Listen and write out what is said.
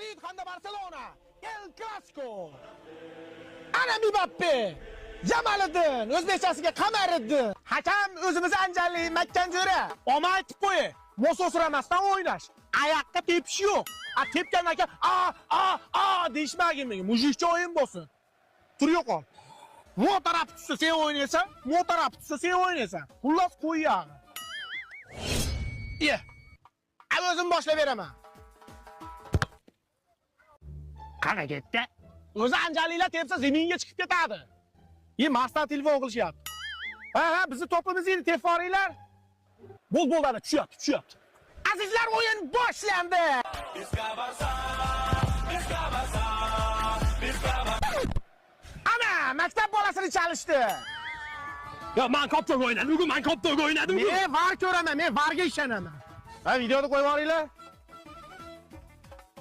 Madrid hamda Barcelona. El Clasico. Ana Mbappe. Jamoliddin o'zbekchasiga Qamariddin. Hakam o'zimiz Anjalli Makkanjo'ra. Oma aytib qo'y. Mososramasdan o'ynash. Oyoqqa tepish yo'q. Tepgandan keyin deyishmagin menga. Mujikcha o'yin bo'lsin. Tur yo'qol. Bu taraf tutsa sen o'ynaysan, bu taraf tutsa sen o'ynaysan. Xullas qo'ygan. O'zim boshlab beraman. Qanaqa ketdi? O'zi Anjalilar tepsa zaminga chiqib ketadi. Masdan telefon qilishyapti. Ha, bizni to'pimiz edi, teforinglar. Bo'ladi, tushyapti. Azizlar, o'yin boshlandi. Ana, maktab bolasini chalishdi. Men koptok o'ynadim. Men VAR ko'raman, men VARga ishonaman. Videoni qo'yib yuboringlar.